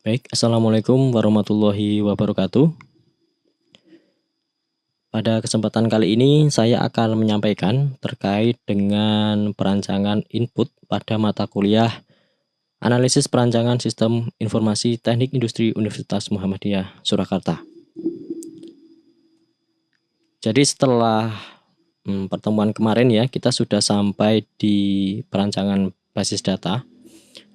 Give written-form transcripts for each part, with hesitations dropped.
Baik, Assalamualaikum warahmatullahi wabarakatuh. Pada kesempatan kali ini saya akan menyampaikan terkait dengan perancangan input pada mata kuliah Analisis Perancangan Sistem Informasi Teknik Industri Universitas Muhammadiyah, Surakarta. Jadi setelah pertemuan kemarin ya, kita sudah sampai di perancangan basis data.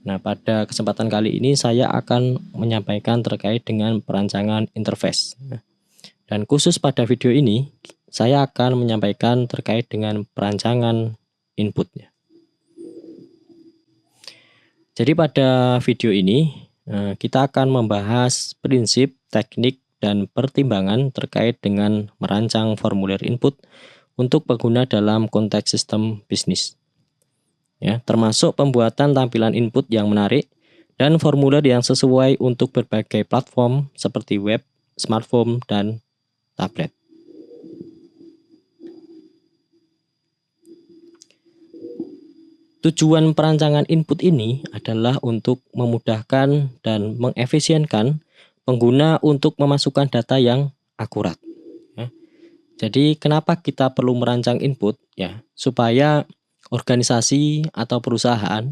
Nah, pada kesempatan kali ini saya akan menyampaikan terkait dengan perancangan interface. Dan khusus pada video ini, saya akan menyampaikan terkait dengan perancangan inputnya. Jadi pada video ini, kita akan membahas prinsip, teknik, dan pertimbangan terkait dengan merancang formulir input untuk pengguna dalam konteks sistem bisnis. Ya, termasuk pembuatan tampilan input yang menarik dan formulir yang sesuai untuk berbagai platform seperti web, smartphone, dan tablet. Tujuan perancangan input ini adalah untuk memudahkan dan mengefisienkan pengguna untuk memasukkan data yang akurat. Ya. Jadi kenapa kita perlu merancang input? Ya, supaya organisasi atau perusahaan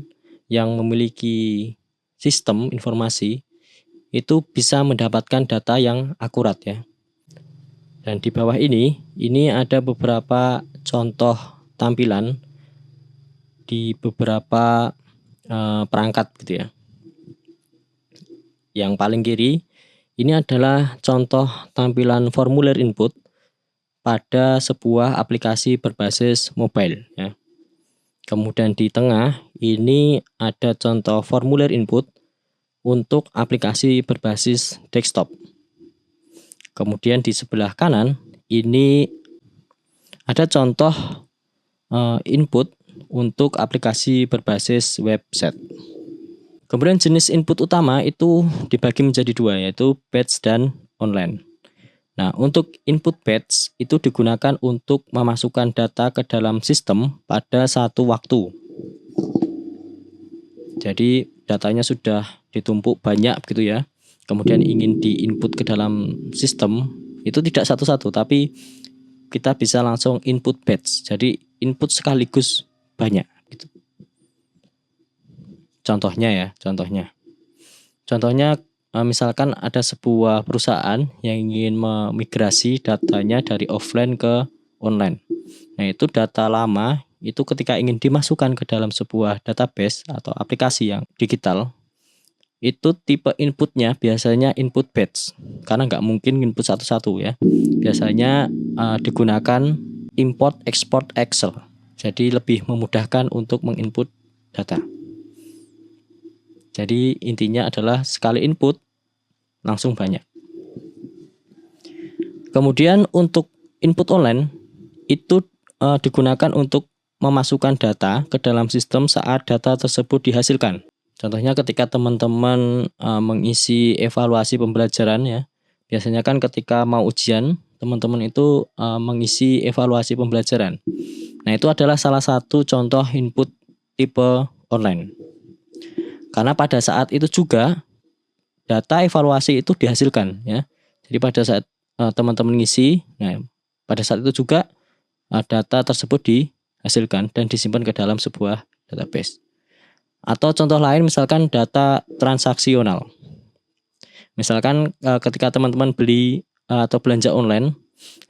yang memiliki sistem informasi itu bisa mendapatkan data yang akurat ya. Dan di bawah ini ada beberapa contoh tampilan di beberapa perangkat gitu ya. Yang paling kiri ini adalah contoh tampilan formulir input pada sebuah aplikasi berbasis mobile ya. Kemudian di tengah ini ada contoh formulir input untuk aplikasi berbasis desktop. Kemudian di sebelah kanan ini ada contoh input untuk aplikasi berbasis website. Kemudian jenis input utama itu dibagi menjadi dua, yaitu batch dan online. Nah, untuk input batch itu digunakan untuk memasukkan data ke dalam sistem pada satu waktu. Jadi datanya sudah ditumpuk banyak gitu ya. Kemudian ingin diinput ke dalam sistem, itu tidak satu-satu, tapi kita bisa langsung input batch. Jadi input sekaligus banyak gitu. Contohnya misalkan ada sebuah perusahaan yang ingin memigrasi datanya dari offline ke online. Nah, itu data lama itu ketika ingin dimasukkan ke dalam sebuah database atau aplikasi yang digital, itu tipe inputnya biasanya input batch karena nggak mungkin input satu-satu ya. Biasanya digunakan import export Excel. Jadi lebih memudahkan untuk menginput data. Jadi intinya adalah sekali input langsung banyak. Kemudian untuk input online itu digunakan untuk memasukkan data ke dalam sistem saat data tersebut dihasilkan. Contohnya ketika teman-teman mengisi evaluasi pembelajaran ya. Biasanya kan ketika mau ujian, teman-teman itu mengisi evaluasi pembelajaran. Nah, itu adalah salah satu contoh input tipe online. Karena pada saat itu juga data evaluasi itu dihasilkan ya. Jadi pada saat teman-teman ngisi, nah pada saat itu juga data tersebut dihasilkan dan disimpan ke dalam sebuah database. Atau contoh lain misalkan data transaksional. Misalkan ketika teman-teman beli atau belanja online,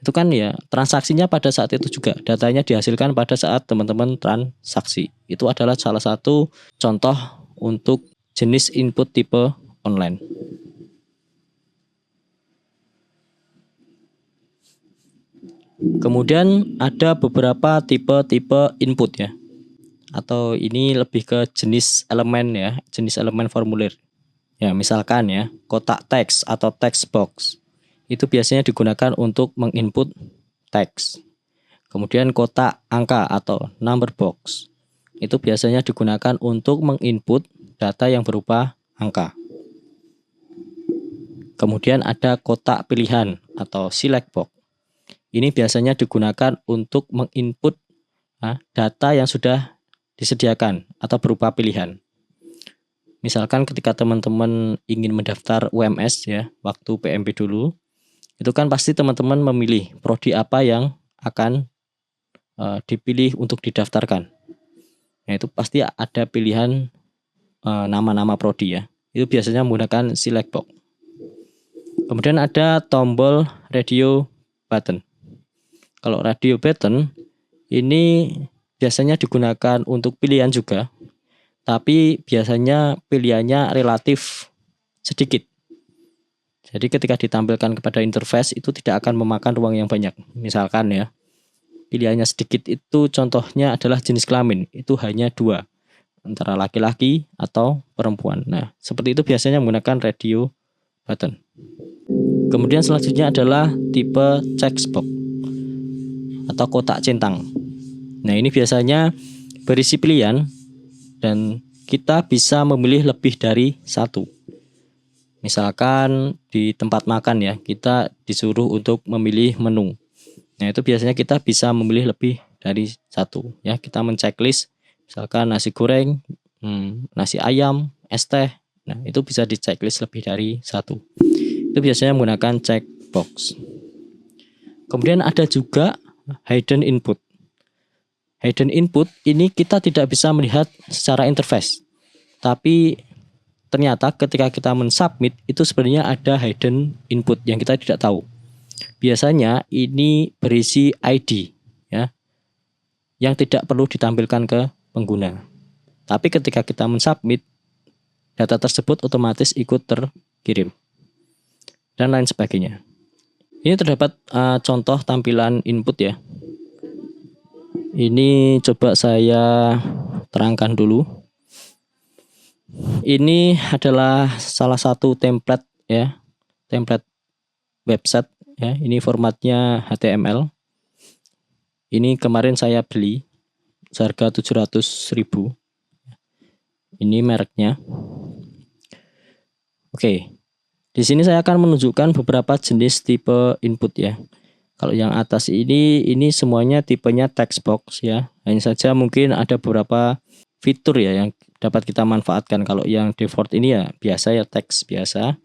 itu kan ya transaksinya pada saat itu juga datanya dihasilkan pada saat teman-teman transaksi. Itu adalah salah satu contoh untuk jenis input tipe online. Kemudian ada beberapa tipe-tipe input ya. Atau ini lebih ke jenis elemen ya, jenis elemen formulir. Ya, misalkan ya, kotak teks atau text box. Itu biasanya digunakan untuk menginput teks. Kemudian kotak angka atau number box. Itu biasanya digunakan untuk menginput data yang berupa angka. Kemudian ada kotak pilihan atau select box. Ini biasanya digunakan untuk menginput data yang sudah disediakan atau berupa pilihan. Misalkan ketika teman-teman ingin mendaftar UMS ya, waktu PMP dulu, itu kan pasti teman-teman memilih prodi apa yang akan dipilih untuk didaftarkan. Nah, itu pasti ada pilihan nama-nama prodi ya. Itu biasanya menggunakan select box. Kemudian ada tombol radio button. Kalau radio button ini biasanya digunakan untuk pilihan juga, tapi biasanya pilihannya relatif sedikit. Jadi ketika ditampilkan kepada interface itu tidak akan memakan ruang yang banyak. Misalkan ya, pilihannya sedikit itu contohnya adalah jenis kelamin, itu hanya 2, antara laki-laki atau perempuan. Nah, seperti itu biasanya menggunakan radio button. Kemudian selanjutnya adalah tipe checkbox atau kotak centang. Nah, ini biasanya berisi pilihan dan kita bisa memilih lebih dari satu. Misalkan di tempat makan ya, kita disuruh untuk memilih menu. Nah, itu biasanya kita bisa memilih lebih dari satu ya. Kita men-checklist misalkan nasi goreng, nasi ayam, es teh. Nah, itu bisa di-checklist lebih dari satu. Itu biasanya menggunakan checkbox. Kemudian ada juga hidden input. Hidden input ini kita tidak bisa melihat secara interface. Tapi ternyata ketika kita mensubmit itu sebenarnya ada hidden input yang kita tidak tahu. Biasanya ini berisi ID ya, yang tidak perlu ditampilkan ke pengguna. Tapi ketika kita mensubmit, data tersebut otomatis ikut terkirim dan lain sebagainya. Ini terdapat contoh tampilan input ya. Ini coba saya terangkan dulu. Ini adalah salah satu template ya, template website ya. Ini formatnya HTML. Ini kemarin saya beli seharga 700.000. Ini mereknya. Oke. Di sini saya akan menunjukkan beberapa jenis tipe input ya. Kalau yang atas ini semuanya tipenya text box ya. Hanya saja mungkin ada beberapa fitur ya yang dapat kita manfaatkan. Kalau yang default ini ya biasa ya, teks biasa.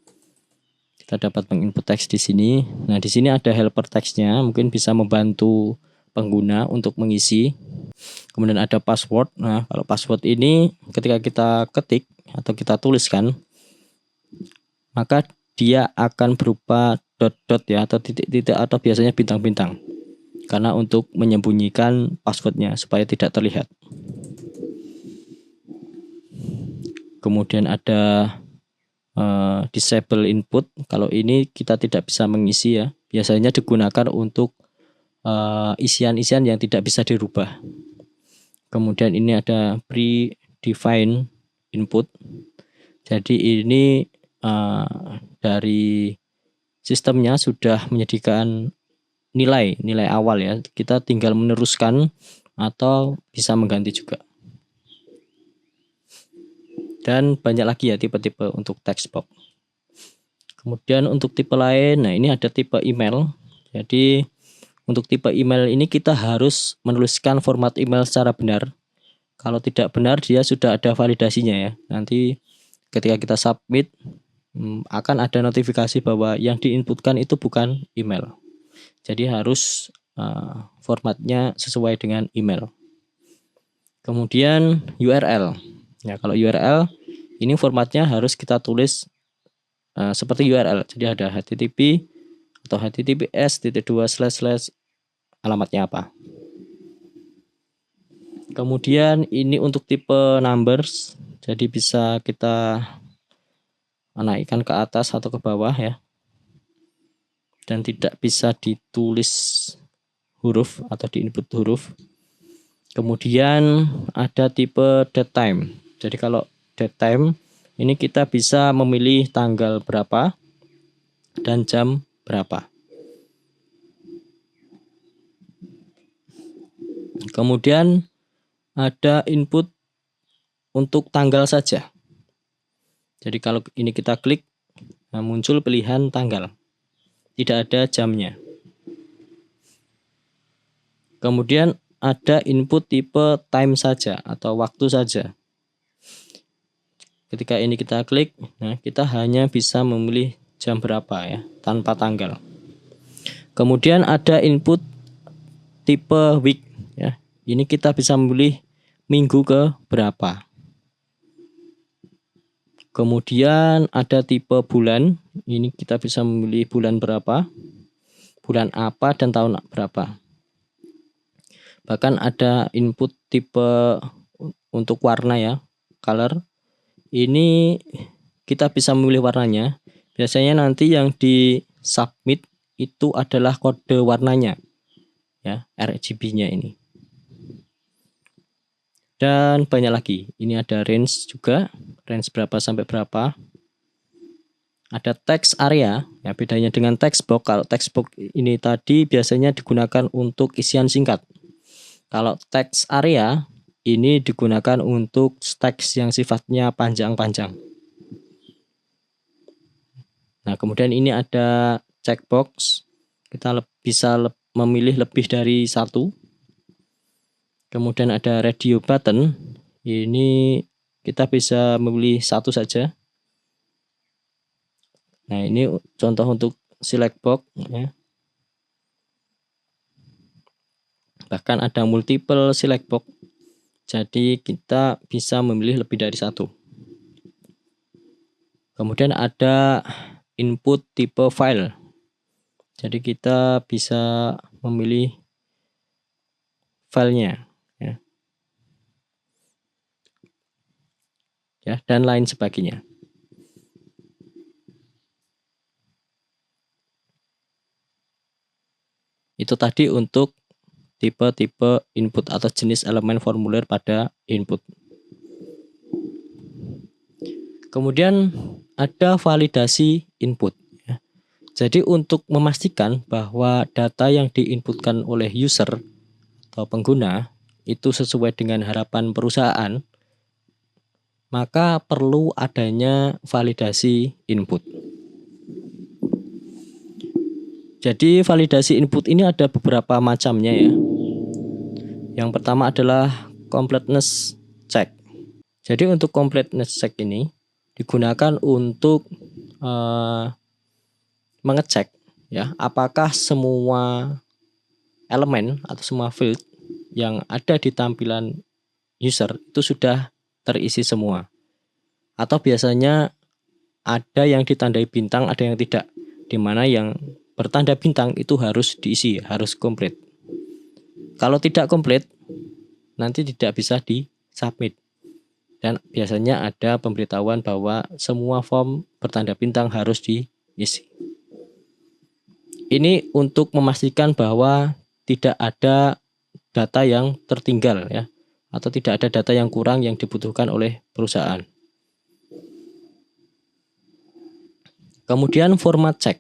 Kita dapat menginput teks di sini. Nah, di sini ada helper teksnya, mungkin bisa membantu pengguna untuk mengisi. Kemudian ada password. Nah, kalau password ini ketika kita ketik atau kita tuliskan, maka dia akan berupa dot-dot ya, atau titik-titik, atau biasanya bintang-bintang. Karena untuk menyembunyikan passwordnya supaya tidak terlihat. Kemudian ada disable input. Kalau ini kita tidak bisa mengisi ya. Biasanya digunakan untuk isian-isian yang tidak bisa dirubah. Kemudian ini ada predefined input. Jadi ini dari sistemnya sudah menyediakan nilai awal ya. Kita tinggal meneruskan atau bisa mengganti juga. Dan banyak lagi ya tipe-tipe untuk text box. Kemudian untuk tipe lain, nah ini ada tipe email. Jadi untuk tipe email ini kita harus menuliskan format email secara benar. Kalau tidak benar dia sudah ada validasinya ya. Nanti ketika kita submit akan ada notifikasi bahwa yang diinputkan itu bukan email. Jadi harus formatnya sesuai dengan email. Kemudian URL. Ya, kalau URL ini formatnya harus kita tulis seperti URL. Jadi ada http atau https:// alamatnya apa. Kemudian ini untuk tipe numbers. Jadi bisa kita naikkan ke atas atau ke bawah ya. Dan tidak bisa ditulis huruf atau diinput huruf. Kemudian ada tipe datetime. Jadi kalau datetime ini kita bisa memilih tanggal berapa dan jam berapa. Kemudian ada input untuk tanggal saja. Jadi kalau ini kita klik, muncul pilihan tanggal. Tidak ada jamnya. Kemudian ada input tipe time saja atau waktu saja. Ketika ini kita klik, nah kita hanya bisa memilih jam berapa ya, tanpa tanggal. Kemudian ada input tipe week ya. Ini kita bisa memilih minggu ke berapa. Kemudian ada tipe bulan. Ini kita bisa memilih bulan berapa, bulan apa, dan tahun berapa. Bahkan ada input tipe untuk warna ya, color. Ini kita bisa memilih warnanya. Biasanya nanti yang di submit itu adalah kode warnanya ya, RGB-nya ini. Dan banyak lagi. Ini ada range juga, range berapa sampai berapa. Ada text area, ya bedanya dengan text box. Kalau text box ini tadi biasanya digunakan untuk isian singkat. Kalau text area ini digunakan untuk teks yang sifatnya panjang-panjang. Nah, kemudian ini ada checkbox. Kita bisa memilih lebih dari satu. Kemudian ada radio button. Ini kita bisa memilih satu saja. Nah, ini contoh untuk select box ya. Bahkan ada multiple select box. Jadi kita bisa memilih lebih dari satu. Kemudian ada input tipe file. Jadi kita bisa memilih filenya ya, dan lain sebagainya. Itu tadi untuk tipe-tipe input atau jenis elemen formulir pada input. Kemudian ada validasi input. Jadi untuk memastikan bahwa data yang diinputkan oleh user atau pengguna itu sesuai dengan harapan perusahaan, maka perlu adanya validasi input. Jadi validasi input ini ada beberapa macamnya ya. Yang pertama adalah completeness check. Jadi untuk completeness check ini digunakan untuk mengecek ya, apakah semua elemen atau semua field yang ada di tampilan user itu sudah terisi semua. Atau biasanya ada yang ditandai bintang, ada yang tidak. Di mana yang bertanda bintang itu harus diisi, harus komplit. Kalau tidak komplit, nanti tidak bisa di-submit. Dan biasanya ada pemberitahuan bahwa semua form bertanda bintang harus diisi. Ini untuk memastikan bahwa tidak ada data yang tertinggal ya, atau tidak ada data yang kurang yang dibutuhkan oleh perusahaan. Kemudian format check.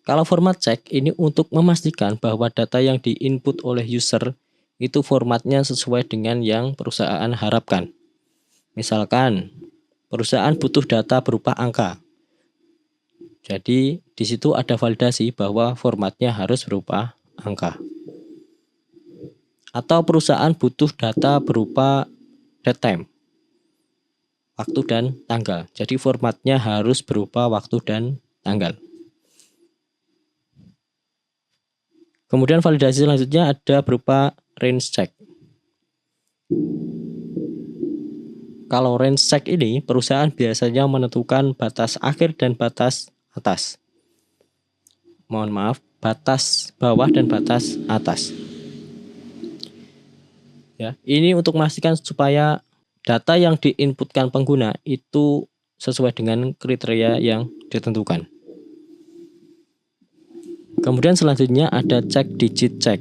Kalau format check ini untuk memastikan bahwa data yang diinput oleh user itu formatnya sesuai dengan yang perusahaan harapkan. Misalkan perusahaan butuh data berupa angka. Jadi di situ ada validasi bahwa formatnya harus berupa angka. Atau perusahaan butuh data berupa date time, waktu dan tanggal. Jadi formatnya harus berupa waktu dan tanggal. Kemudian validasi selanjutnya ada berupa range check. Kalau range check ini perusahaan biasanya menentukan batas akhir dan batas atas. Mohon maaf, batas bawah dan batas atas. Ya, ini untuk memastikan supaya data yang diinputkan pengguna itu sesuai dengan kriteria yang ditentukan. Kemudian selanjutnya ada check digit check.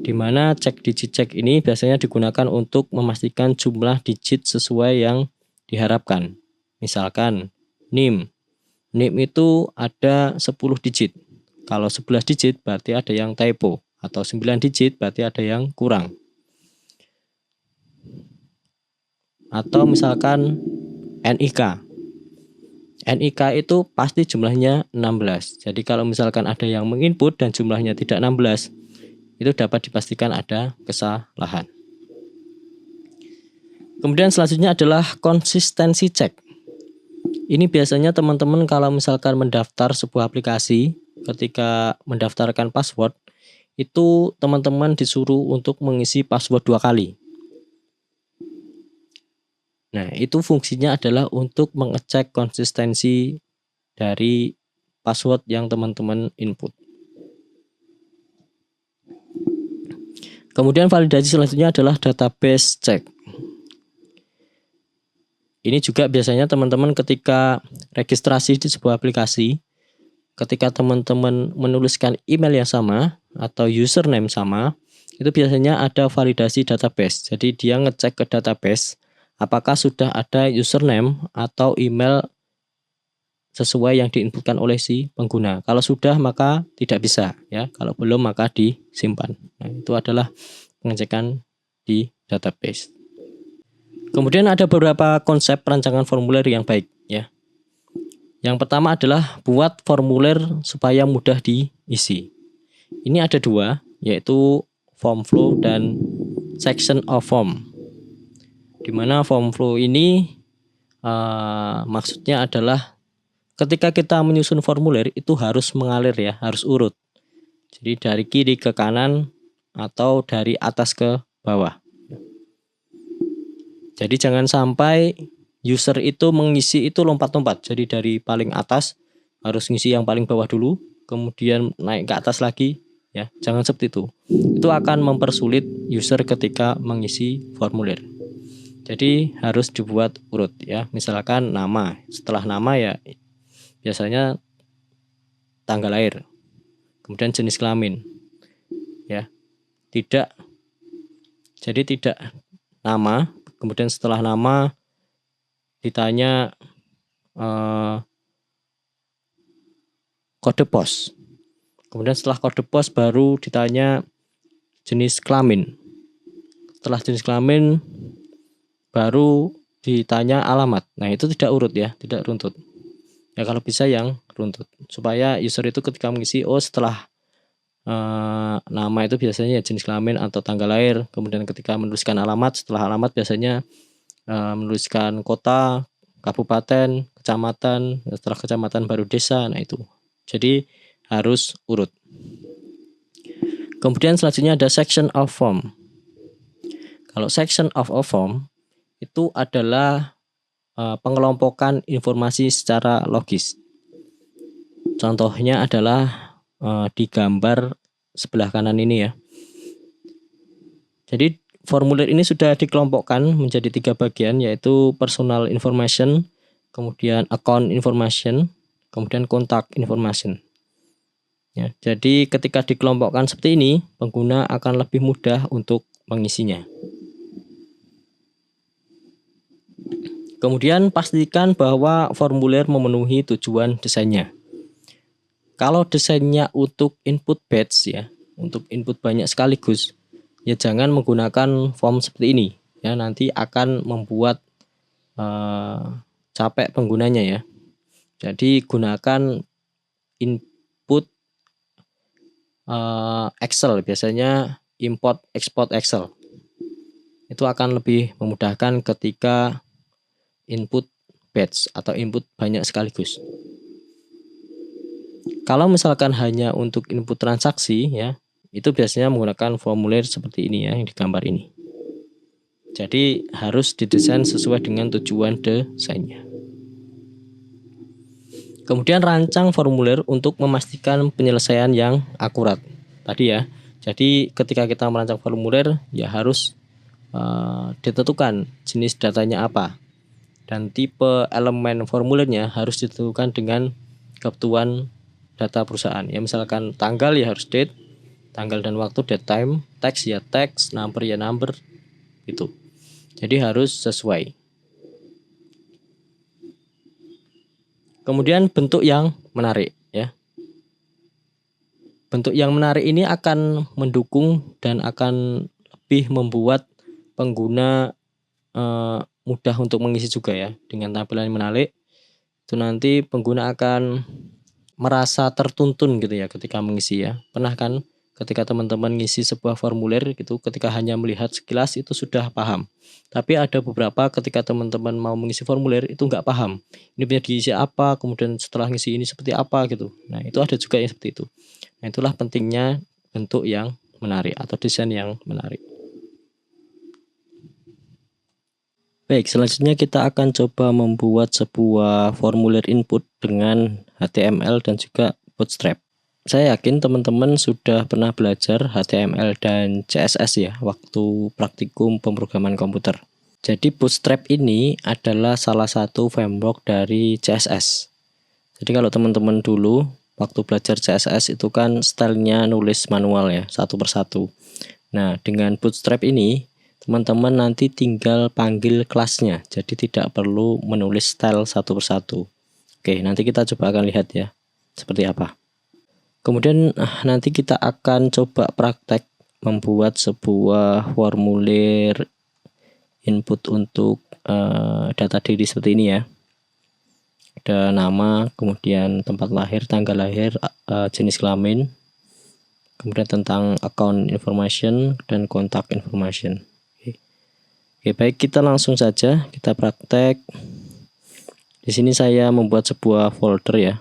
Di mana check digit check ini biasanya digunakan untuk memastikan jumlah digit sesuai yang diharapkan. Misalkan NIM. NIM itu ada 10 digit. Kalau 11 digit berarti ada yang typo. Atau 9 digit berarti ada yang kurang. Atau misalkan NIK. NIK itu pasti jumlahnya 16. Jadi kalau misalkan ada yang menginput dan jumlahnya tidak 16, itu dapat dipastikan ada kesalahan. Kemudian selanjutnya adalah konsistensi cek. Ini biasanya teman-teman kalau misalkan mendaftar sebuah aplikasi, ketika mendaftarkan password, itu teman-teman disuruh untuk mengisi password 2 kali. Nah, itu fungsinya adalah untuk mengecek konsistensi dari password yang teman-teman input. Kemudian validasi selanjutnya adalah database check. Ini juga biasanya teman-teman ketika registrasi di sebuah aplikasi, ketika teman-teman menuliskan email yang sama atau username sama, itu biasanya ada validasi database. Jadi dia ngecek ke database apakah sudah ada username atau email sesuai yang diinputkan oleh si pengguna. Kalau sudah maka tidak bisa ya. Kalau belum maka disimpan. Nah, itu adalah pengecekan di database. Kemudian ada beberapa konsep perancangan formulir yang baik ya. Yang pertama adalah buat formulir supaya mudah diisi. Ini ada 2, yaitu form flow dan section of form. Di mana form flow ini maksudnya adalah ketika kita menyusun formulir itu harus mengalir ya, harus urut. Jadi dari kiri ke kanan atau dari atas ke bawah. Jadi jangan sampai user itu mengisi itu lompat-lompat. Jadi dari paling atas harus ngisi yang paling bawah dulu, kemudian naik ke atas lagi ya. Jangan seperti itu. Itu akan mempersulit user ketika mengisi formulir. Jadi harus dibuat urut ya. Misalkan nama, setelah nama ya biasanya tanggal lahir. Kemudian jenis kelamin. Ya. Tidak nama, kemudian setelah nama ditanya kode pos. Kemudian setelah kode pos baru ditanya jenis kelamin. Setelah jenis kelamin baru ditanya alamat. Nah, itu tidak urut ya, tidak runtut. Ya kalau bisa yang runtut. Supaya user itu ketika mengisi setelah nama itu biasanya jenis kelamin atau tanggal lahir. Kemudian ketika menuliskan alamat, setelah alamat biasanya menuliskan kota, kabupaten, kecamatan, setelah kecamatan baru desa. Nah itu. Jadi harus urut. Kemudian selanjutnya ada section of form. Kalau section of a form itu adalah pengelompokan informasi secara logis. Contohnya adalah di gambar sebelah kanan ini ya. Jadi formulir ini sudah dikelompokkan menjadi 3 bagian, yaitu personal information, kemudian account information, kemudian contact information. Ya, jadi ketika dikelompokkan seperti ini, pengguna akan lebih mudah untuk mengisinya. Kemudian pastikan bahwa formulir memenuhi tujuan desainnya. Kalau desainnya untuk input batch ya, untuk input banyak sekaligus, ya jangan menggunakan form seperti ini. Ya, nanti akan membuat capek penggunanya ya. Jadi gunakan input Excel, biasanya import export Excel. Itu akan lebih memudahkan ketika input batch atau input banyak sekaligus. Kalau misalkan hanya untuk input transaksi ya, itu biasanya menggunakan formulir seperti ini ya, yang digambar ini. Jadi harus didesain sesuai dengan tujuan desainnya. Kemudian rancang formulir untuk memastikan penyelesaian yang akurat. Tadi ya. Jadi ketika kita merancang formulir ya harus ditentukan jenis datanya apa. Dan tipe elemen formulirnya harus ditentukan dengan kebutuhan data perusahaan. Ya misalkan tanggal ya harus date, tanggal dan waktu date time, teks ya teks, number ya number, gitu. Jadi harus sesuai. Kemudian bentuk yang menarik ya. Bentuk yang menarik ini akan mendukung dan akan lebih membuat pengguna mudah untuk mengisi juga ya. Dengan tampilan yang menarik, itu nanti pengguna akan merasa tertuntun gitu ya ketika mengisi ya. Pernah kan ketika teman-teman ngisi sebuah formulir gitu, ketika hanya melihat sekilas itu sudah paham. Tapi ada beberapa ketika teman-teman mau mengisi formulir itu nggak paham. Ini punya diisi apa, kemudian setelah ngisi ini seperti apa gitu. Nah, itu ada juga yang seperti itu. Nah, itulah pentingnya bentuk yang menarik atau desain yang menarik. Baik, selanjutnya kita akan coba membuat sebuah formulir input dengan HTML dan juga Bootstrap. Saya yakin teman-teman sudah pernah belajar HTML dan CSS ya, waktu praktikum pemrograman komputer. Jadi Bootstrap ini adalah salah satu framework dari CSS. Jadi kalau teman-teman dulu waktu belajar CSS itu kan stylenya nulis manual ya, satu persatu. Nah, dengan Bootstrap ini teman-teman nanti tinggal panggil kelasnya, jadi tidak perlu menulis style satu persatu. Oke, nanti kita coba akan lihat ya, seperti apa. Kemudian nanti kita akan coba praktek membuat sebuah formulir input untuk data diri seperti ini ya. Ada nama, kemudian tempat lahir, tanggal lahir, jenis kelamin, kemudian tentang account information dan contact information. Oke, baik, kita langsung saja kita praktek. Di sini saya membuat sebuah folder ya.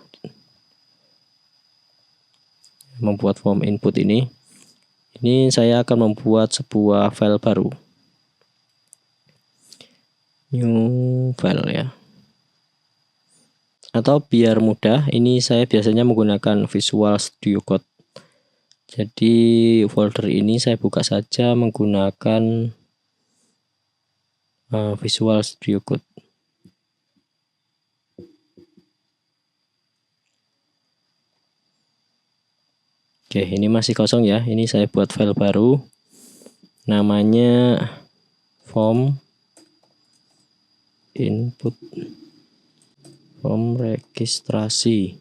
Membuat form input ini. Ini saya akan membuat sebuah file baru. New file ya. Atau biar mudah, ini saya biasanya menggunakan Visual Studio Code. Jadi folder ini saya buka saja menggunakan Visual Studio Code. Oke, ini masih kosong ya. Ini saya buat file baru. Namanya form input, form registrasi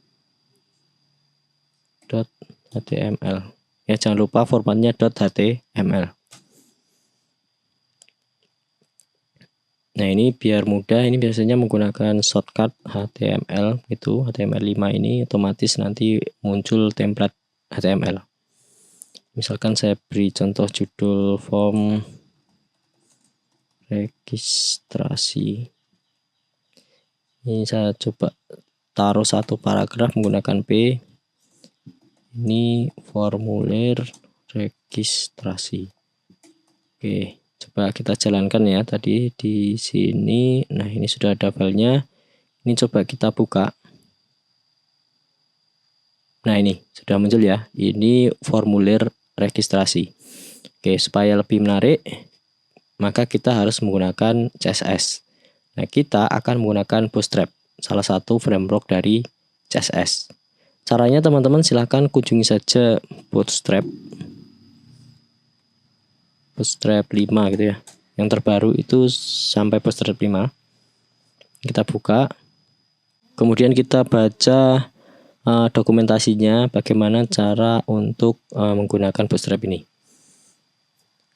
.html. Ya, jangan lupa formatnya .html. Nah, ini biar mudah, ini biasanya menggunakan shortcut HTML itu, HTML5 ini otomatis nanti muncul template HTML. Misalkan saya beri contoh judul form registrasi. Ini saya coba taruh satu paragraf menggunakan P. Ini formulir registrasi. Oke. Coba kita jalankan ya tadi di sini. Nah, ini sudah ada filenya. Ini coba kita buka. Nah, ini sudah muncul ya. Ini formulir registrasi. Oke, supaya lebih menarik, maka kita harus menggunakan CSS. Nah, kita akan menggunakan Bootstrap, salah satu framework dari CSS. Caranya teman-teman silahkan kunjungi saja Bootstrap 5 gitu ya. Yang terbaru itu sampai Bootstrap 5. Kita buka. Kemudian kita baca dokumentasinya bagaimana cara untuk menggunakan Bootstrap ini.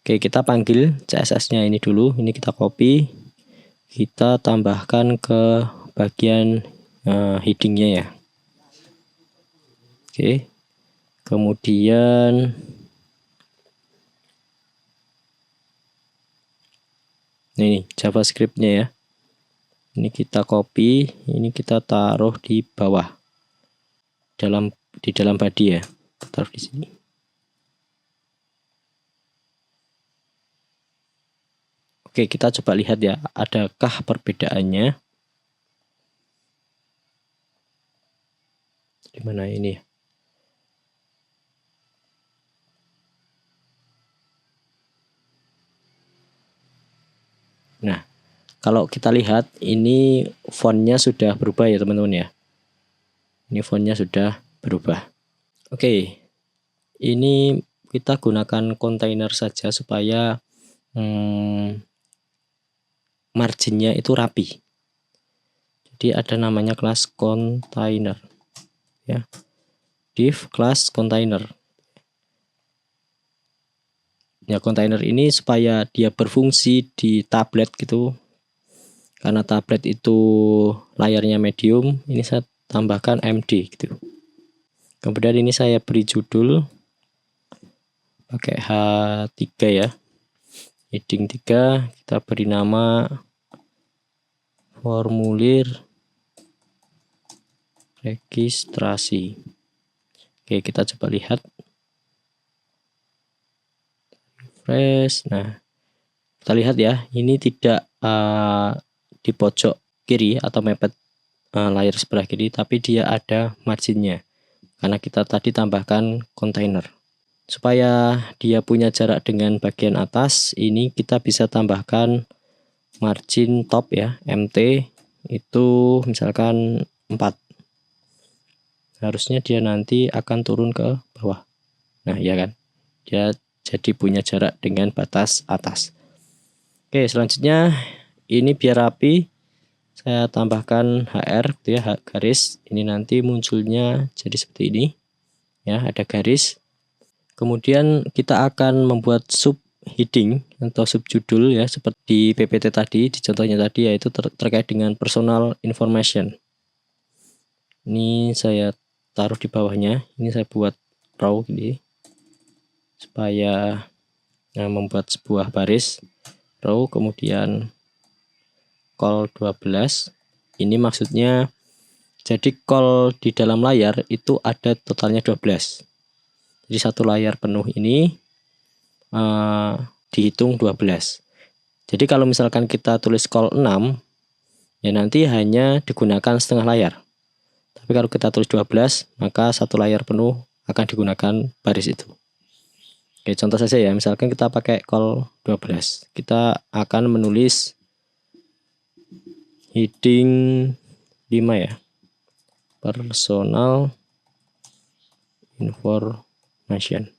Oke, kita panggil CSS-nya ini dulu. Ini kita copy. Kita tambahkan ke bagian heading-nya ya. Oke. Kemudian ini JavaScript-nya ya. Ini kita copy, ini kita taruh di bawah. Di dalam body ya. Taruh di sini. Oke, kita coba lihat ya, adakah perbedaannya? Di mana ini ya? Nah, kalau kita lihat ini fontnya sudah berubah ya teman-teman ya. Ini fontnya sudah berubah. Oke, ini kita gunakan kontainer saja supaya marginnya itu rapi. Jadi ada namanya kelas container ya. Div class container. Ya, kontainer ini supaya dia berfungsi di tablet gitu. Karena tablet itu layarnya medium, ini saya tambahkan MD gitu. Kemudian ini saya beri judul pakai H3 ya. Heading 3 kita beri nama formulir registrasi. Oke, kita coba lihat. Refresh. Nah, kita lihat ya, ini tidak di pojok kiri atau mepet layar sebelah kiri, tapi dia ada marginnya karena kita tadi tambahkan kontainer. Supaya dia punya jarak dengan bagian atas, ini kita bisa tambahkan margin top ya, MT itu misalkan 4. Harusnya dia nanti akan turun ke bawah. Nah, ya kan? Dia jadi punya jarak dengan batas atas. Oke, selanjutnya ini biar rapi, saya tambahkan HR gitu ya, garis. Ini nanti munculnya jadi seperti ini. Ya, ada garis. Kemudian kita akan membuat sub heading atau subjudul ya, seperti PPT tadi, di contohnya tadi yaitu terkait dengan personal information. Ini saya taruh di bawahnya. Ini saya buat row gini supaya membuat sebuah baris row, kemudian call 12. Ini maksudnya jadi call di dalam layar itu ada totalnya 12. Jadi satu layar penuh ini dihitung 12. Jadi kalau misalkan kita tulis call 6, ya nanti hanya digunakan setengah layar. Tapi kalau kita tulis 12, maka satu layar penuh akan digunakan baris itu. Oke, contoh saja ya, misalkan kita pakai call 12. Kita akan menulis heading 5 ya. Personal information.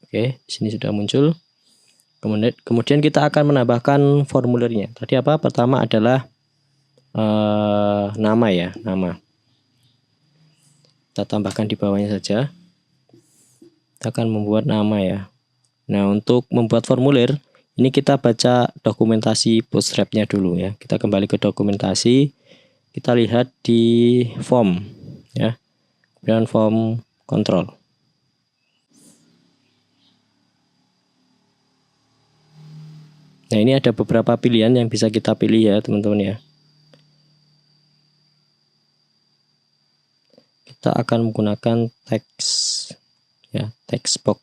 Oke, di sini sudah muncul. Kemudian kita akan menambahkan formulirnya. Tadi apa? Pertama adalah nama ya, nama. Kita tambahkan di bawahnya saja. Kita akan membuat nama ya. Nah, untuk membuat formulir, ini kita baca dokumentasi Bootstrap-nya dulu ya. Kita kembali ke dokumentasi. Kita lihat di form ya. Dan form control. Nah, ini ada beberapa pilihan yang bisa kita pilih ya, teman-teman ya. Kita akan menggunakan teks ya, text box.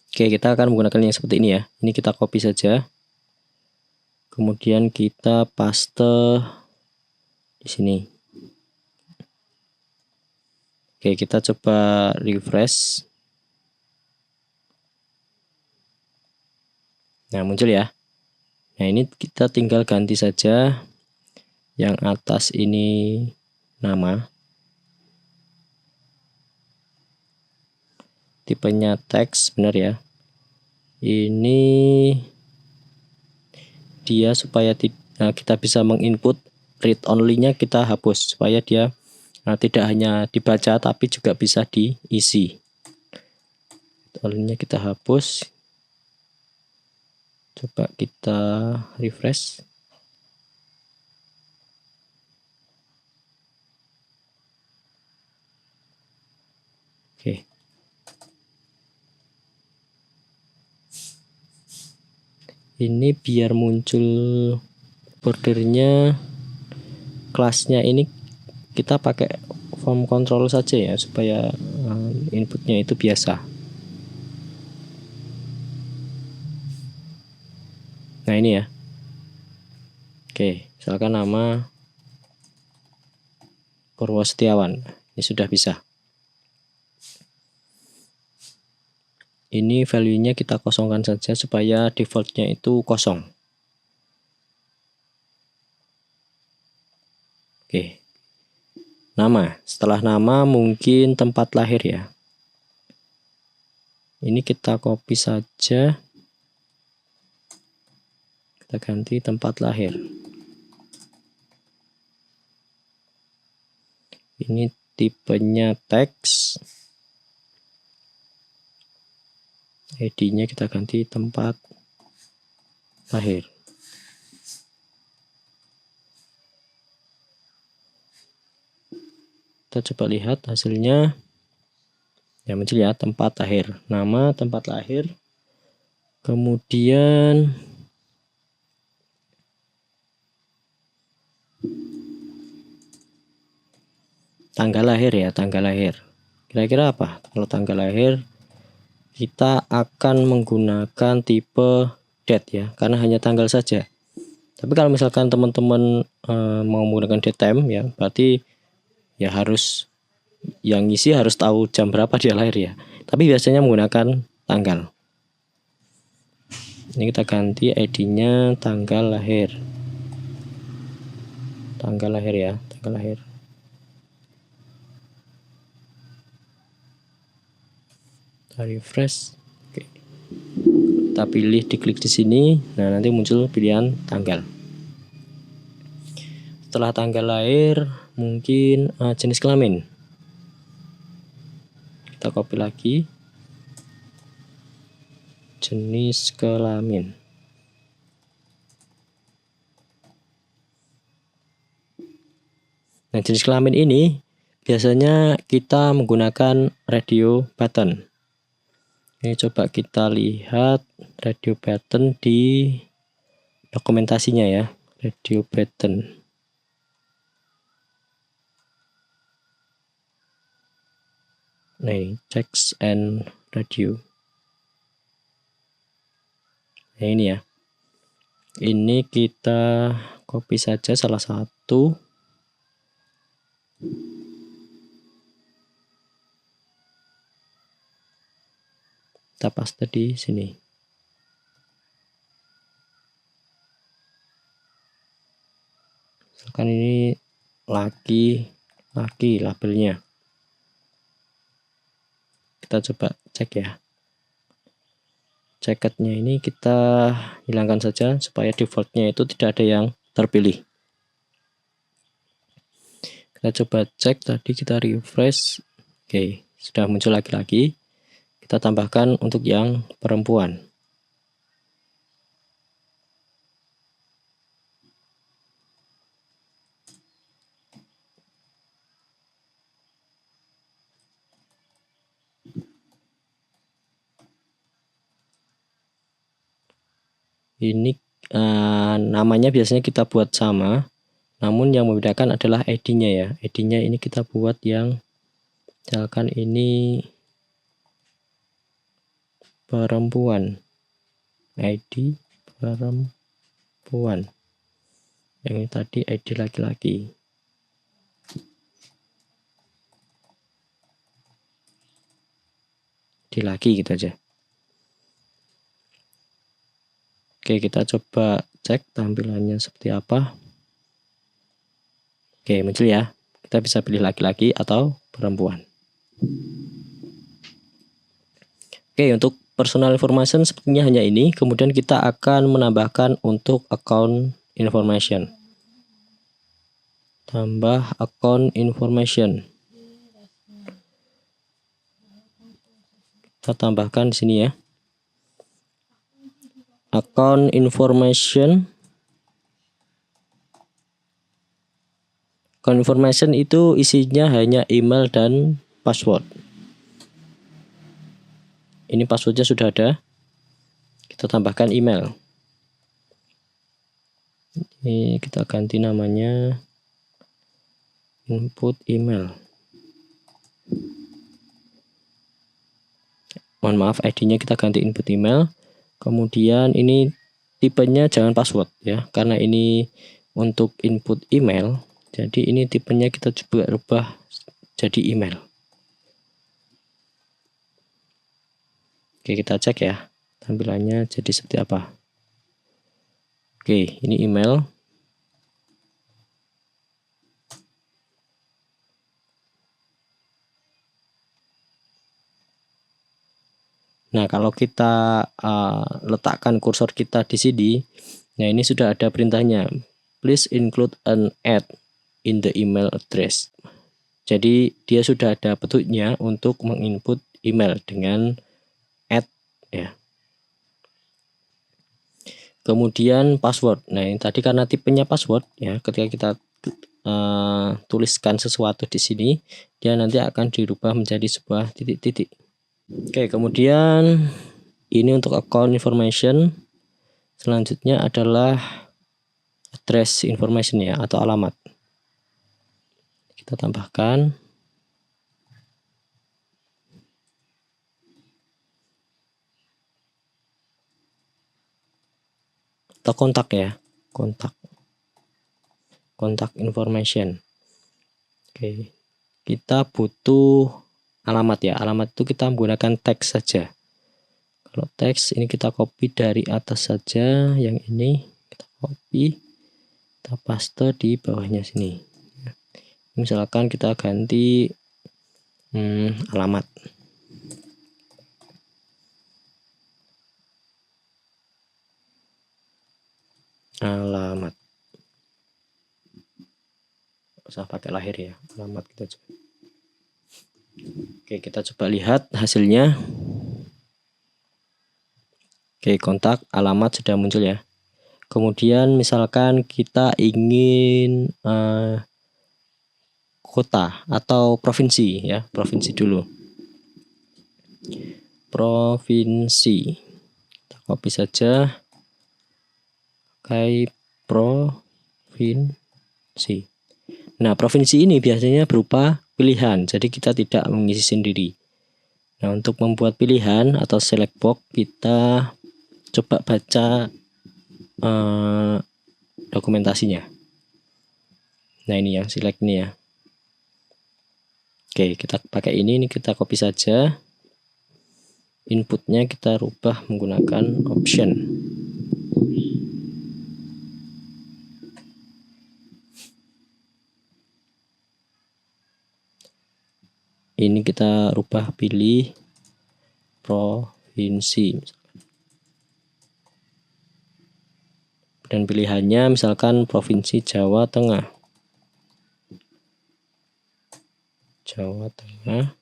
Oke, kita akan menggunakan yang seperti ini ya. Ini kita copy saja. Kemudian kita paste di sini. Oke, kita coba refresh. Nah, muncul ya. Nah, ini kita tinggal ganti saja yang atas ini nama. Tipenya teks, benar ya. Ini dia supaya kita bisa menginput, read only-nya kita hapus supaya dia tidak hanya dibaca tapi juga bisa diisi. Only-nya kita hapus. Coba kita refresh. Oke. Ini biar muncul bordernya, kelasnya ini kita pakai form control saja ya, supaya inputnya itu biasa. Nah, ini ya. Oke, misalkan nama Purwo Setiawan. Ini sudah bisa. Ini value-nya kita kosongkan saja supaya default-nya itu kosong. Oke. Nama. Setelah nama mungkin tempat lahir ya. Ini kita copy saja. Kita ganti tempat lahir. Ini tipenya teks. ID-nya kita ganti tempat lahir. Kita coba lihat hasilnya. Ya, muncul ya, tempat lahir, nama, tempat lahir, kemudian tanggal lahir ya, tanggal lahir. Kira-kira apa? Kalau tanggal lahir kita akan menggunakan tipe date ya, karena hanya tanggal saja. Tapi kalau misalkan teman-teman mau menggunakan date time ya, berarti ya harus yang ngisi harus tahu jam berapa dia lahir ya. Tapi biasanya menggunakan tanggal. Ini kita ganti ID-nya tanggal lahir. Tanggal lahir ya, tanggal lahir. Kita refresh. Oke. Kita pilih, diklik di sini. Nah, nanti muncul pilihan tanggal. Setelah tanggal lahir, mungkin jenis kelamin. Kita copy lagi. Jenis kelamin. Nah, jenis kelamin ini biasanya kita menggunakan radio button. Ini coba kita lihat radio button di dokumentasinya ya. Radio button. Nih, text and radio. Nah, ini ya. Ini kita copy saja salah satu. Kita paste di sini. Misalkan ini laki labelnya. Kita coba cek ya. Jacketnya ini kita hilangkan saja supaya defaultnya itu tidak ada yang terpilih. Kita coba cek, tadi kita refresh. Oke, sudah muncul lagi-lagi. Kita tambahkan untuk yang perempuan. Ini namanya biasanya kita buat sama, namun yang membedakan adalah ID-nya ya. ID-nya ini kita buat yang, misalkan ini perempuan, ID perempuan. Yang ini tadi ID laki-laki. Di laki gitu aja. Oke, kita coba cek tampilannya seperti apa. Oke, muncul ya. Kita bisa pilih laki-laki atau perempuan. Oke, untuk personal information sepertinya hanya ini. Kemudian kita akan menambahkan untuk account information. Tambah account information. Kita tambahkan di sini ya. Account information. Account information itu isinya hanya email dan password. Ini passwordnya sudah ada. Kita tambahkan email. Ini kita ganti namanya input email. Mohon maaf, ID-nya kita ganti input email. Kemudian ini tipenya jangan password ya, karena ini untuk input email. Jadi ini tipenya kita coba rubah jadi email. Oke, kita cek ya tampilannya jadi seperti apa. Oke, ini email. Nah, kalau kita letakkan kursor kita di sini, nah ini sudah ada perintahnya. Please include an ad in the email address. Jadi dia sudah ada bentuknya untuk menginput email dengan add ya. Kemudian password. Nah, ini tadi karena tipenya password ya, ketika kita tuliskan sesuatu di sini, dia nanti akan dirubah menjadi sebuah titik-titik. Oke, kemudian ini untuk account information. Selanjutnya adalah address information ya, atau alamat. Kita tambahkan. Atau kontak ya, kontak information. Oke, kita butuh alamat ya. Alamat itu kita menggunakan teks saja. Kalau teks ini kita copy dari atas saja, yang ini kita copy, kita paste di bawahnya sini. Misalkan kita ganti alamat. Usah pakai lahir ya, alamat kita coba. Oke, kita coba lihat hasilnya. Oke, kontak, alamat sudah muncul ya. Kemudian misalkan kita ingin kota atau provinsi ya, provinsi dulu. Provinsi. Kita copy saja. Pakai provinsi. Nah, provinsi ini biasanya berupa pilihan, jadi kita tidak mengisi sendiri. Nah, untuk membuat pilihan atau select box, kita coba baca dokumentasinya. Nah, ini yang select ini ya. Oke, kita pakai ini kita copy saja. Inputnya kita rubah menggunakan option. Ini kita rubah pilih provinsi. Dan pilihannya misalkan provinsi Jawa Tengah. Jawa Tengah.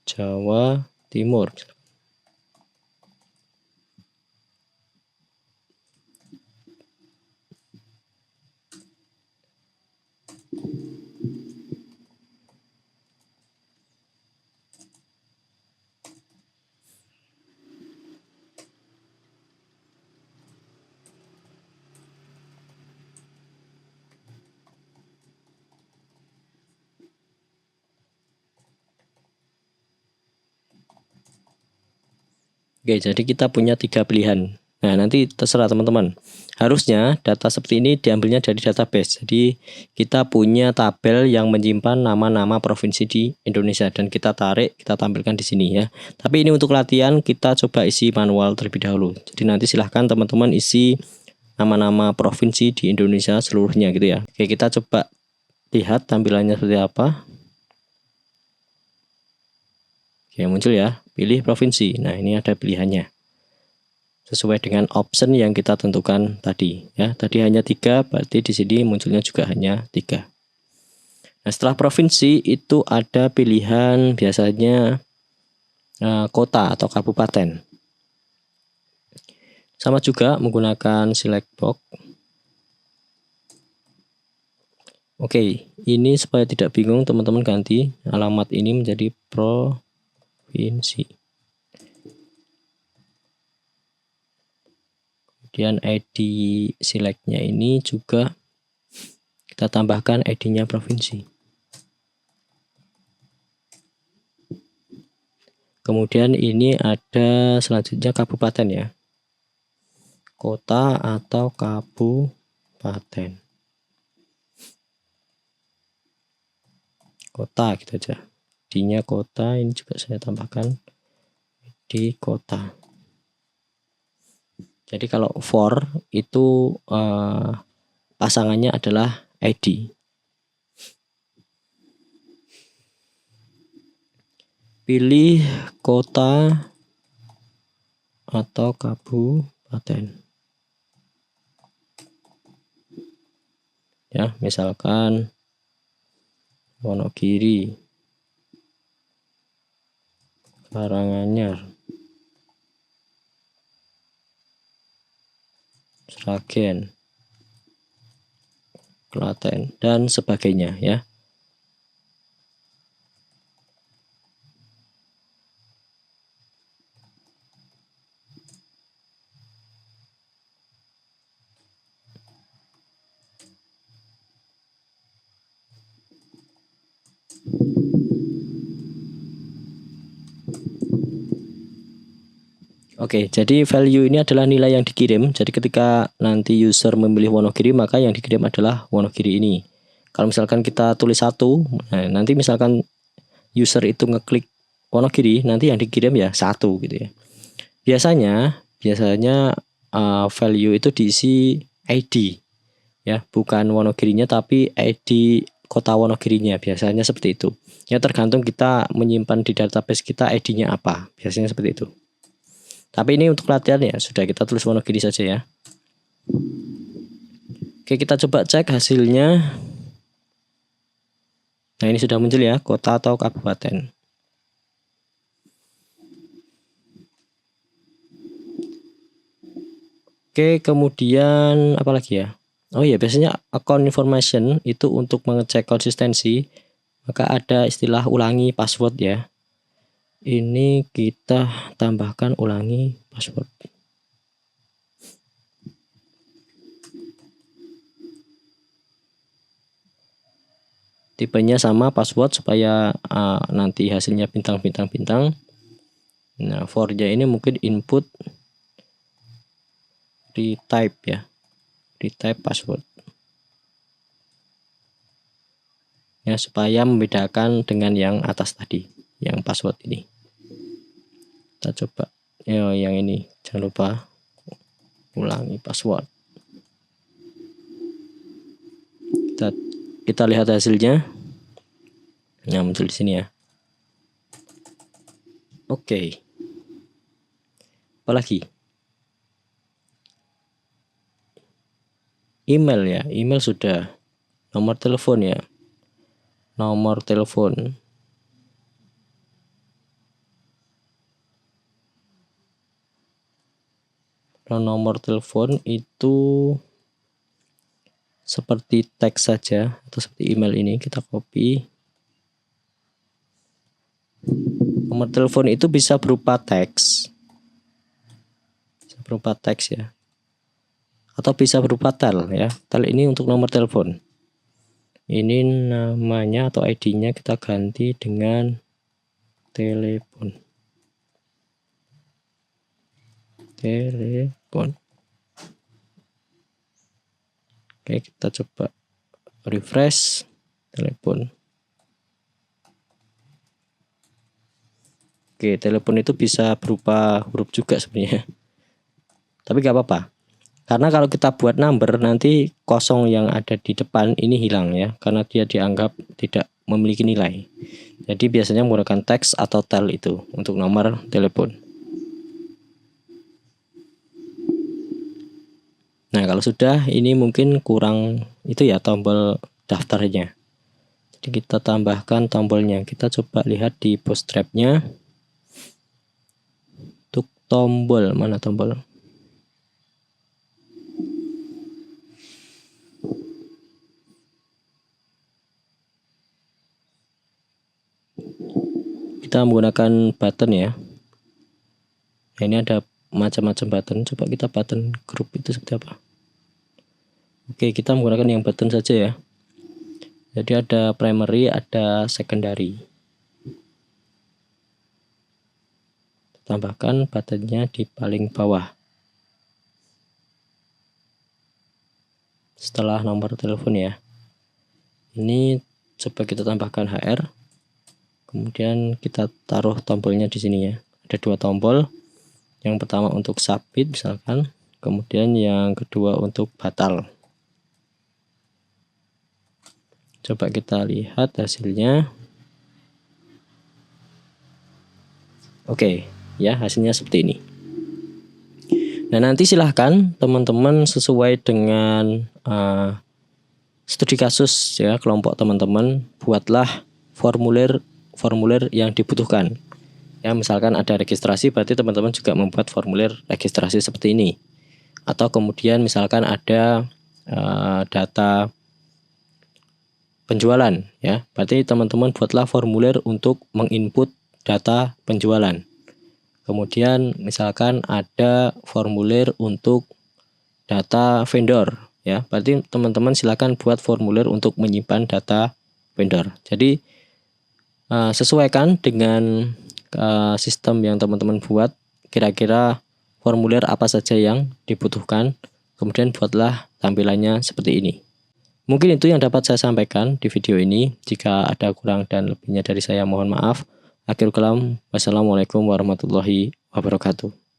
Jawa Timur. Oke, jadi kita punya 3 pilihan. Nah, nanti terserah teman-teman. Harusnya data seperti ini diambilnya dari database. Jadi kita punya tabel yang menyimpan nama-nama provinsi di Indonesia dan kita tarik, kita tampilkan di sini ya. Tapi ini untuk latihan kita coba isi manual terlebih dahulu. Jadi nanti silahkan teman-teman isi nama-nama provinsi di Indonesia seluruhnya gitu ya. Oke, kita coba lihat tampilannya seperti apa. Oke, muncul ya. Pilih provinsi. Nah, ini ada pilihannya. Sesuai dengan option yang kita tentukan tadi ya. Tadi hanya 3, berarti di sini munculnya juga hanya 3. Nah, setelah provinsi itu ada pilihan biasanya kota atau kabupaten. Sama juga menggunakan select box. Oke, ini supaya tidak bingung teman-teman ganti alamat ini menjadi provinsi. Kemudian ID selectnya ini juga kita tambahkan ID-nya provinsi. Kemudian ini ada selanjutnya kabupaten ya. Kota atau kabupaten. Kota gitu aja. ID-nya kota, ini juga saya tambahkan di kota. Jadi kalau for itu pasangannya adalah ID. Pilih kota atau kabupaten. Ya, misalkan Wonogiri. Karanganyar, Sragen, Klaten, dan sebagainya ya. Oke, jadi value ini adalah nilai yang dikirim. Jadi ketika nanti user memilih Wonogiri, maka yang dikirim adalah Wonogiri ini. Kalau misalkan kita tulis 1, nah nanti misalkan user itu ngeklik Wonogiri, nanti yang dikirim ya 1 gitu ya. Biasanya value itu diisi ID ya, bukan Wonogirinya tapi ID kota Wonogirinya, biasanya seperti itu. Ya tergantung kita menyimpan di database kita ID-nya apa, biasanya seperti itu. Tapi ini untuk latihan ya, sudah kita tulis Wonogiri saja ya. Oke, kita coba cek hasilnya. Nah, ini sudah muncul ya, kota atau kabupaten. Oke, kemudian apa lagi ya? Oh iya, biasanya account information itu untuk mengecek konsistensi, maka ada istilah ulangi password ya. Ini kita tambahkan ulangi password. Tipenya sama password supaya nanti hasilnya bintang-bintang-bintang. Nah, for-nya ini mungkin input retype ya. Retype password. Ya, supaya membedakan dengan yang atas tadi, yang password ini. Kita coba yang ini, jangan lupa ulangi password. Kita lihat hasilnya. Nah, muncul di sini ya. Oke. Apalagi? Email ya, email sudah. Nomor telepon ya. Nomor telepon. Nomor telepon itu seperti teks saja atau seperti email ini, kita copy. Nomor telepon itu bisa berupa teks. Bisa berupa teks ya. Atau bisa berupa tel ya. Tel ini untuk nomor telepon. Ini namanya atau ID-nya kita ganti dengan telepon. Telepon. Oke, kita coba refresh telepon. Oke, telepon itu bisa berupa huruf juga sebenarnya. Tapi gak apa-apa. Karena kalau kita buat number, nanti kosong yang ada di depan ini hilang ya. Karena dia dianggap tidak memiliki nilai. Jadi biasanya menggunakan teks atau tel itu untuk nomor telepon. Nah, kalau sudah, ini mungkin kurang itu ya tombol daftarnya. Jadi kita tambahkan tombolnya. Kita coba lihat di bootstrap-nya. Untuk tombol, mana tombol? Kita menggunakan button ya. Nah, ini ada macam-macam button. Coba kita button group itu seperti apa. Oke, kita menggunakan yang button saja ya. Jadi ada primary, ada secondary. Tambahkan buttonnya di paling bawah. Setelah nomor telepon ya. Ini coba kita tambahkan HR. Kemudian kita taruh tombolnya di sini ya. Ada 2 tombol. Yang pertama untuk submit misalkan. Kemudian yang kedua untuk batal. Coba kita lihat hasilnya. Oke, ya hasilnya seperti ini. Nah, nanti silahkan teman-teman sesuai dengan studi kasus ya kelompok teman-teman, buatlah formulir yang dibutuhkan. Ya, misalkan ada registrasi, berarti teman-teman juga membuat formulir registrasi seperti ini. Atau kemudian misalkan ada data penjualan, ya, berarti teman-teman buatlah formulir untuk menginput data penjualan. Kemudian misalkan ada formulir untuk data vendor, ya, berarti teman-teman silakan buat formulir untuk menyimpan data vendor. Jadi sesuaikan dengan sistem yang teman-teman buat, kira-kira formulir apa saja yang dibutuhkan, kemudian buatlah tampilannya seperti ini. Mungkin itu yang dapat saya sampaikan di video ini. Jika ada kurang dan lebihnya dari saya, mohon maaf. Akhirul kalam, wassalamualaikum warahmatullahi wabarakatuh.